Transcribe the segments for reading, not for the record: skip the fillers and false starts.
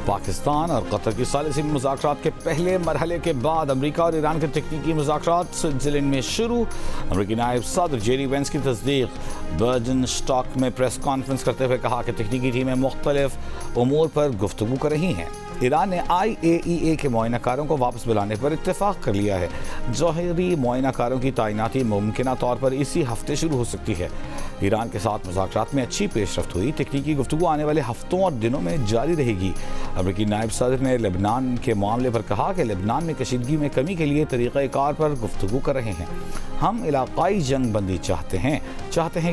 पाकिस्तान और कतर की सालिसी मुज़ाकरात के पहले मरहले के बाद अमरीका और ईरान के तकनीकी मुज़ाकरात स्विट्ज़रलैंड में शुरू। अमरीकी नायब सदर जेडी वेंस की तस्दीक। बर्जनस्टॉक में प्रेस कॉन्फ्रेंस करते हुए कहा कि तकनीकी टीमें मुख्तलिफ उमूर पर गुफ्तगू कर रही हैं। ईरान ने IAEA के मुआयनाकारों को वापस बुलाने पर इत्तेफाक कर लिया है। जौहरी मुआयनाकारों की तैनाती मुमकिन तौर पर इसी हफ्ते शुरू हो सकती है। ईरान के साथ मुज़ाकरात में अच्छी पेशरफ्त हुई। तकनीकी गुफ्तगू आने वाले हफ्तों और दिनों में जारी रहेगी। अमरीकी नायब सदर ने लेबनान के मामले पर कहा कि लेबनान में कशीदगी में कमी के लिए तरीक़ाकार पर गुफ्तगू कर रहे हैं। हम इलाक़ाई जंग बंदी चाहते हैं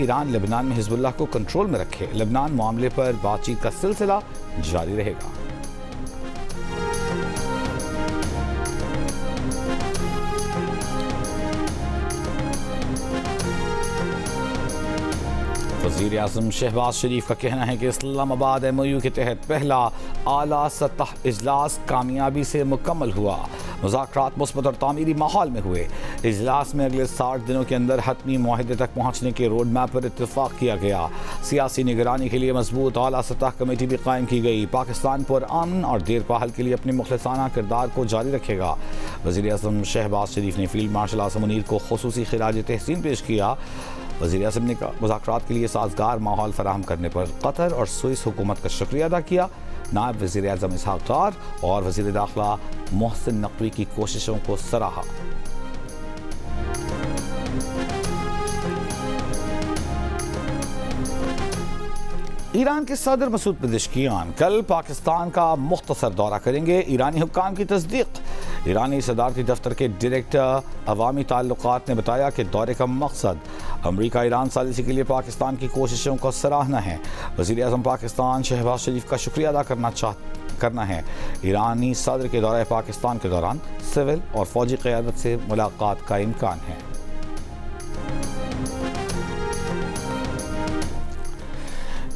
ईरान लेबनान में हिज़्बुल्लाह को कंट्रोल में रखे। लेबनान मामले पर बातचीत का सिलसिला जारी रहेगा। वज़ीर आज़म शहबाज शरीफ का कहना है कि इस्लामाबाद MOU के तहत पहला आला सतह इजलास कामयाबी से मुकम्मल हुआ। मुज़ाकरात मुस्बत और तामीरी माहौल में हुए। इजलास में अगले 60 दिनों के अंदर हतमी मुआहदे तक पहुँचने के रोड मैप पर इत्तेफाक किया गया। सियासी निगरानी के लिए मजबूत आला सतह कमेटी भी कायम की गई। पाकिस्तान पुरअमन और देर पहल के लिए अपने मुखलिसाना किरदार को जारी रखेगा। वज़ीर आज़म शहबाज शरीफ ने फील्ड मार्शल आसिम मुनीर को खुसूसी खिराज तहसीन पेश किया। वज़ीर आज़म ने मुज़ाकरात के लिए साजगार माहौल फराहम करने पर कतर और स्विस हुकूमत का शुक्रिया अदा किया। नायब वज़ीर आज़म इसहाक़ डार और वज़ीर दाखिला मोहसिन नकवी की कोशिशों को सराहा। ईरान के सदर मसूद पेज़ेश्कियान कल पाकिस्तान का मुख्तसर दौरा करेंगे। ईरानी हुक्काम की तस्दीक। ईरानी सदारती दफ्तर के डायरेक्टर अवामी ताल्लुकात ने बताया कि दौरे का मकसद अमरीका ईरान सालिसी के लिए पाकिस्तान की कोशिशों को सराहना है। वज़ीर आज़म पाकिस्तान शहबाज शरीफ का शुक्रिया अदा करना है। ईरानी सदर के दौरे पाकिस्तान के दौरान सिविल और फौजी क़यादत से मुलाकात का इम्कान है।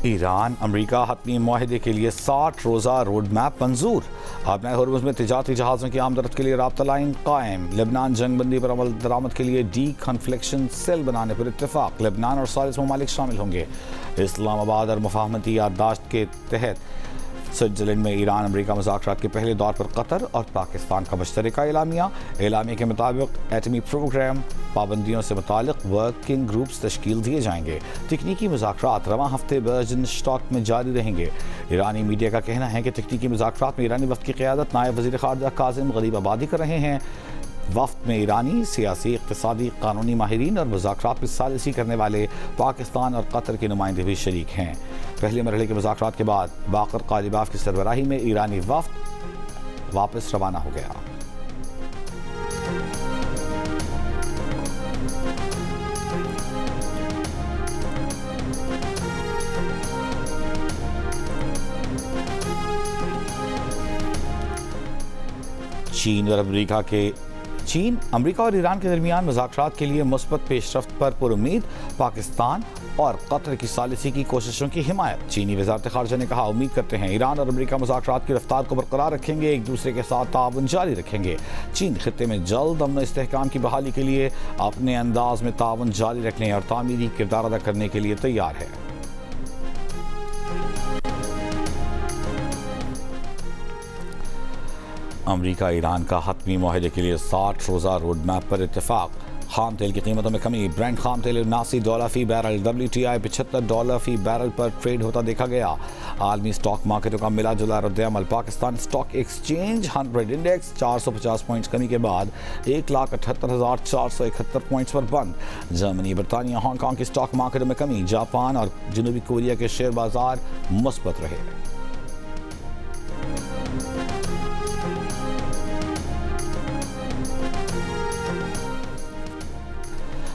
ईरान अमरीका हतमी मुआहदे के लिए 60 रोज़ा रोड मैप मंजूर। आबनाए हुर्मुज़ में तिजारती जहाज़ों की आमदरफ्त के लिए राब्ता लाइन कायम। लेबनान जंग बंदी पर अमल दरामद के लिए डी कन्फ्लिक्शन सेल बनाने पर इत्तेफाक। लेबनान और सालिस ममालिक शामिल होंगे। इस्लामाबाद और मुफाहमती याददाश्त के तहत स्विट्ज़रलैंड में ईरान अमरीका मुज़ाकरात के पहले दौर पर कतर और पाकिस्तान का मुश्तरका एलामिया के मुताबिक एटमी प्रोग्राम पाबंदियों से मुतालिक वर्किंग ग्रुप्स तश्कील दिए जाएंगे। तकनीकी मुज़ाकरात रवां हफ्ते बर्जनस्टॉक में जारी रहेंगे। ईरानी मीडिया का कहना है कि तकनीकी मुज़ाकरात में ईरानी वफ़द की क़यादत नायब वज़ीर ख़ारजा काज़िम ग़रीबाबादी कर रहे हैं। वफ़द में ईरानी सियासी, इक़्तिसादी, कानूनी माहिरीन और मुज़ाकरात में सालिसी करने वाले पाकिस्तान और कतर के नुमाइंदे भी शरीक हैं। पहले मरहले के मुज़ाकरात के बाद बाकर क़ालिबाफ की सरबराही में ईरानी वफ़द वापस रवाना हो गया। चीन अमरीका और ईरान के दरमियान मुज़ाकरात के लिए मुस्बत पेशरफ्त पर पुरुमीद। पाकिस्तान और कतर की सालिसी की कोशिशों की हिमायत। चीनी वज़ारत ख़ारजा ने कहा, उम्मीद करते हैं ईरान और अमरीका मुज़ाकरात की रफ्तार को बरकरार रखेंगे, एक दूसरे के साथ ताउन जारी रखेंगे। चीन खित्ते में जल्द अमन इस्तेहकाम की बहाली के लिए अपने अंदाज में ताउन जारी रखने और तामीरी किरदार अदा करने के लिए तैयार है। अमरीका ईरान का हतमी मुआहदे के लिए 60 रोज़ा रोड मैप पर इत्तेफाक। खाम तेल की कीमतों में कमी। ब्रेंट खाम तेल $79 फी बैरल, WTI $75 फी बैरल पर ट्रेड होता देखा गया। आलमी स्टॉक मार्केटों का मिला जुला रद्द-ए-अमल। Pakistan stock exchange 100 index 450 points कमी के बाद 1,78,471 पॉइंट्स पर बंद। जर्मनी, बरतानिया, हांगकॉन्ग की स्टॉक मार्केटों में कमी। जापान और जनूबी कोरिया के शेयर बाजार मुस्बत रहे।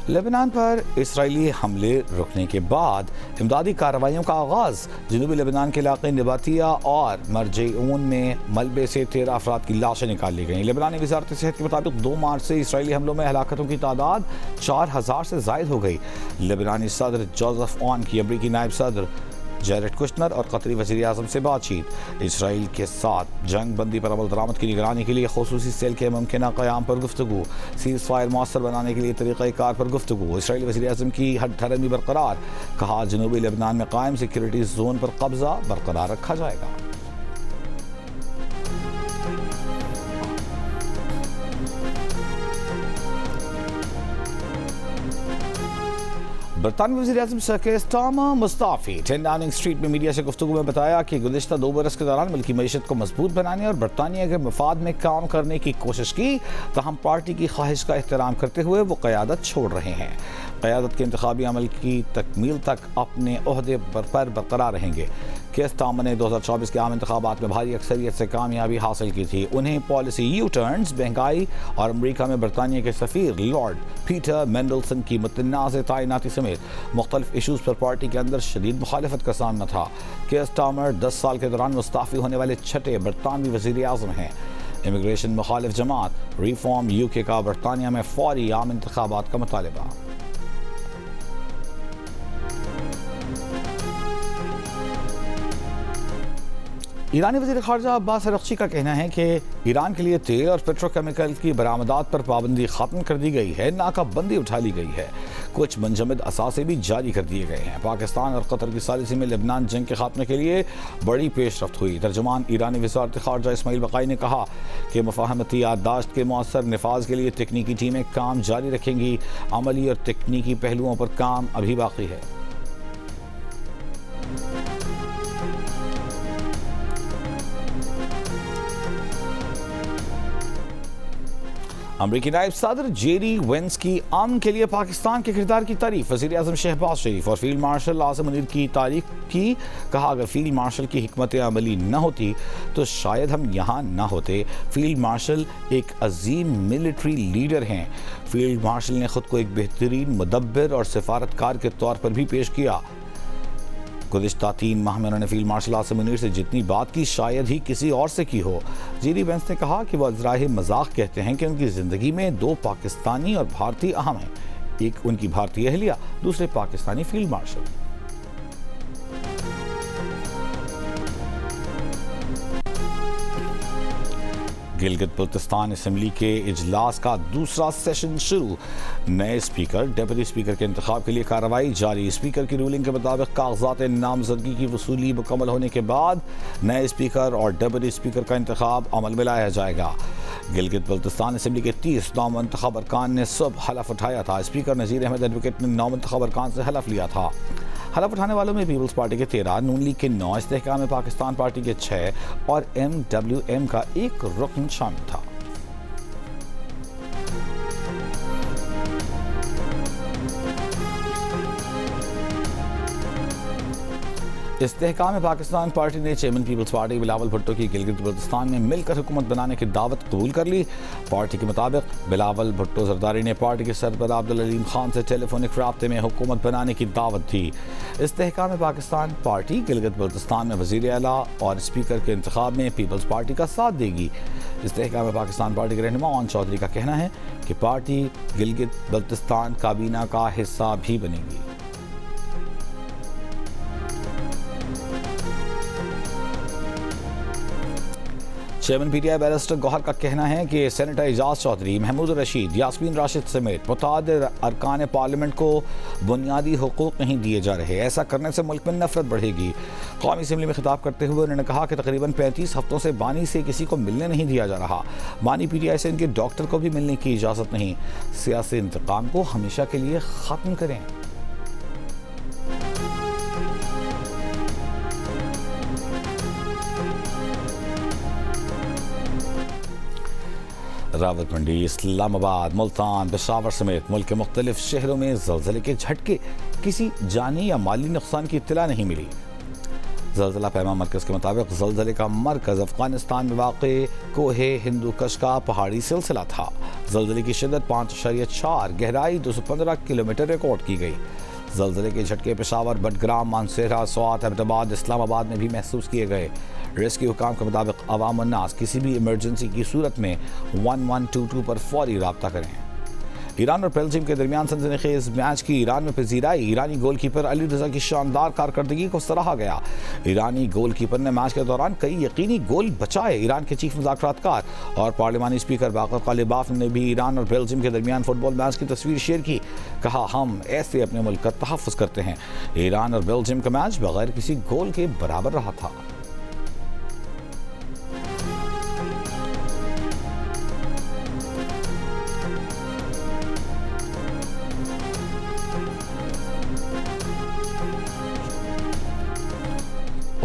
लेबनान पर इसराइली हमले रुकने के बाद इमदादी कार्रवाइयों का आगाज़। जनूबी लेबनान के इलाके नबातिया और मरजऊन में मलबे से 13 अफराद की लाशें निकाल ली गईं। लेबनानी वज़ारत सेहत के मुताबिक 2 मार्च से इसराइली हमलों में हलाकतों की तादाद 4000 से ज़ायद हो गई। लेबनानी सदर जोसेफ ऑन की अमरीकी नायब सदर जैरेड कुश्नर और कतरी वज़ीर आज़म से बातचीत। इसराइल के साथ जंग बंदी पर अमल दरामद की निगरानी के लिए खुसूसी सेल के मुमकिन क़याम पर गुफ्तगू। सीज़ फायर मौसर बनाने के लिए तरीक़ाकार पर गुफ्तगू। इसराइली वज़ीर आज़म की हथधर्मी बरकरार। कहा, जनूबी लेबनान में कायम सिक्योरिटी जोन पर कब्जा बरकरार रखा जाएगा। बरतानवी वज़ीर-ए-आज़म सर केयर स्टारमर मुस्ताफ़ी 10 डाउनिंग स्ट्रीट में मीडिया से गुफ्तगू में बताया कि गुज़िश्ता 2 बरस के दौरान मुल्की मईशत को मजबूत बनाने और बरतानिया के मफाद में काम करने की कोशिश की, तो हम पार्टी की ख्वाहिश का एहतराम करते हुए वो क़यादत छोड़ रहे हैं। क़यादत के इंतखाबी अमल की तकमील तक अपने ओहदे पर बरकरार रहेंगे। केयर स्टारमर ने 2024 के आम इंतखाबात में भारी अक्सरियत से कामयाबी हासिल की थी। उन्हें पॉलिसी यू टर्न्स, महंगाई और अमरीका में बरतानिया के सफ़ीर लॉर्ड पीटर मेंडलसन की मुतनाज़ तैनाती समेत मुख्तलिफ इशूज़ पर पार्टी के अंदर शदीद मुखालिफत का सामना था। केयर स्टारमर 10 साल के दौरान मुस्ताफ़ी होने वाले छठे बरतानवी वज़ीर-ए-आज़म हैं। इमिग्रेशन मुखालिफ जमात रिफॉर्म यूके का बरतानिया में फौरी आम इंतखाबात का मुतालबा। ईरानी वज़ीर ख़ारजा अब्बास अरग़ची का कहना है कि ईरान के लिए तेल और पेट्रोकेमिकल की बरामदात पर पाबंदी ख़त्म कर दी गई है, नाकाबंदी उठा ली गई है। कुछ मुंजमद असासे भी जारी कर दिए गए हैं। पाकिस्तान और कतर की सालिसी में लेबनान जंग के खात्मे के लिए बड़ी पेशरफ्त हुई। तर्जुमान ईरानी वज़ारत ख़ारजा इस्माइल बक़ाई ने कहा कि मुफ़ाहमती याददाश्त के मौसर नफाज के लिए तकनीकी टीमें काम जारी रखेंगी। अमली और तकनीकी पहलुओं पर काम अभी बाकी है। अमरीकी नायब सदर जेरी वेंस की अमन के लिए पाकिस्तान के किरदार की तारीफ वज़ीर आज़म शहबाज शरीफ और फील्ड मार्शल आज़म मुनीर की तारीफ की। कहा, अगर फील्ड मार्शल की हिकमत अमली न होती तो शायद हम यहाँ न होते। फील्ड मार्शल एक अजीम मिलिट्री लीडर हैं। फील्ड मार्शल ने खुद को एक बेहतरीन मुदब्बिर और सिफारतकार के तौर पर भी पेश किया। गुज़िश्ता 3 माह में उन्होंने फील्ड मार्शल आज़म मुनीर से जितनी बात की शायद ही किसी और से की हो। जेरी वेंस ने कहा कि वह अज़राए मजाक कहते हैं कि उनकी ज़िंदगी में 2 पाकिस्तानी और भारतीय अहम हैं, एक उनकी भारतीय अहलिया, दूसरे Pakistani field marshal. Gilgit Baltistan assembly के इजलास का दूसरा सेशन शुरू। नए स्पीकर, डिप्टी स्पीकर के इंतखाब के लिए कार्रवाई जारी। स्पीकर की रूलिंग के मुताबिक कागजात नामजदगी की वसूली मुकम्मल होने के बाद नए स्पीकर और डिप्टी स्पीकर का इंतखाब अमल में लाया जाएगा। गिलगित बल्तिस्तान असम्बली के 30 नामुंतखब अरकान ने सुबह हलफ उठाया था। स्पीकर नज़ीर अहमद एडवोकेट ने नामुंतखब अरकान से हलफ लिया था। हलफ उठाने वालों में पीपल्स पार्टी के 13, नून लीग के 9, इस्तेहकाम पाकिस्तान पार्टी के 6 और MWM का 1 रुकन शामिल था। इस्तेहकाम पाकिस्तान पार्टी ने chairman peoples party Bilawal Bhutto की गिलगित बल्तिस्तान में मिलकर हुकूमत बनाने की दावत कबूल कर ली। पार्टी के मुताबिक बिलावल भुट्टो जरदारी ने पार्टी के सरबराह अब्दुल अलीम खान से टेलीफोनिक राब्ते में हुकूमत बनाने की दावत दी। इस्तेहकाम पाकिस्तान पार्टी गिलगित बल्तिस्तान में वज़ीर आला और स्पीकर के इंतखाब में पीपल्स पार्टी का साथ देगी। इस्तेहकाम पाकिस्तान पार्टी के रहनुमा ओन चौधरी का कहना है कि पार्टी गिलगित बल्तिस्तान काबीना का हिस्सा भी बनेगी। चेयरमैन PTI बैरिस्टर गौहर का कहना है कि सेनेटर एजाज चौधरी, महमूद रशीद, यास्मीन राशिद समेत मुतादिर अरकान पार्लियामेंट को बुनियादी हुकूक नहीं दिए जा रहे। ऐसा करने से मुल्क में नफरत बढ़ेगी। कौमी असम्बली में खिताब करते हुए उन्होंने कहा कि तकरीबन 35 हफ्तों से बानी से किसी को मिलने नहीं दिया जा रहा। बानी PTI से इनके डॉक्टर को भी मिलने की इजाज़त नहीं। सियासी इंतकाम को हमेशा के लिए ख़त्म करें। रावलपिंडी, इस्लामाबाद, मुल्तान, पेशावर समेत मुल्क के मुख्तलिफ शहरों में ज़लज़ले के झटके, किसी जानी या माली नुकसान की इत्तला नहीं मिली। ज़लज़ला पैमा मरकज़ के मुताबिक ज़लज़ले का मरकज़ अफ़गानिस्तान में वाक़े कोहे हिंदूकश का पहाड़ी सिलसिला था। ज़लज़ले की शिद्दत 5.4, गहराई 215 किलोमीटर रिकॉर्ड की गई। ज़लज़ले के झटके पेशावर, बडग्राम, मानसेरा, स्वात, अहमदाबाद, इस्लामाबाद में भी महसूस किए गए। रेस्क्यू हुकाम के मुताबिक अवाम अन्नास किसी भी इमरजेंसी की सूरत में 1122 पर फौरी रब्ता करें। ईरान और बेल्जियम के दरमियान सनसनीखेज मैच की ईरान में पजीराई। ईरानी गोलकीपर अली रजा की शानदार कारकर्दगी को सराहा गया। ईरानी गोलकीपर ने मैच के दौरान कई यकीनी गोल बचाए। ईरान के चीफ मुज़ाकरातकार और पार्लिमानी स्पीकर बाकर कालिबाफ ने भी ईरान और बेल्जियम के दरमियान फुटबॉल मैच की तस्वीर शेयर की। कहा, हम ऐसे अपने मुल्क का तहफ़्फ़ुज़ करते हैं। ईरान और बेल्जियम का मैच बगैर किसी गोल के बराबर रहा था।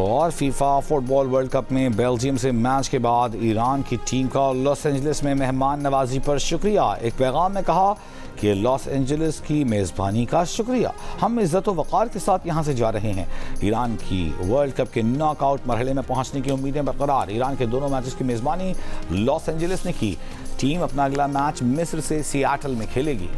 और फीफा फुटबॉल वर्ल्ड कप में बेल्जियम से मैच के बाद ईरान की टीम का लॉस एंजलिस में मेहमान नवाजी पर शुक्रिया। एक पैगाम में कहा कि लॉस एंजलिस की मेज़बानी का शुक्रिया, हम इज़्ज़त व वक़ार के साथ यहाँ से जा रहे हैं। ईरान की वर्ल्ड कप के नॉकआउट मरहले में पहुँचने की उम्मीदें बरकरार। ईरान के दोनों मैचेस की मेज़बानी लॉस एंजलिस ने की। टीम अपना अगला मैच मिस्र से सियाटल में खेलेगी।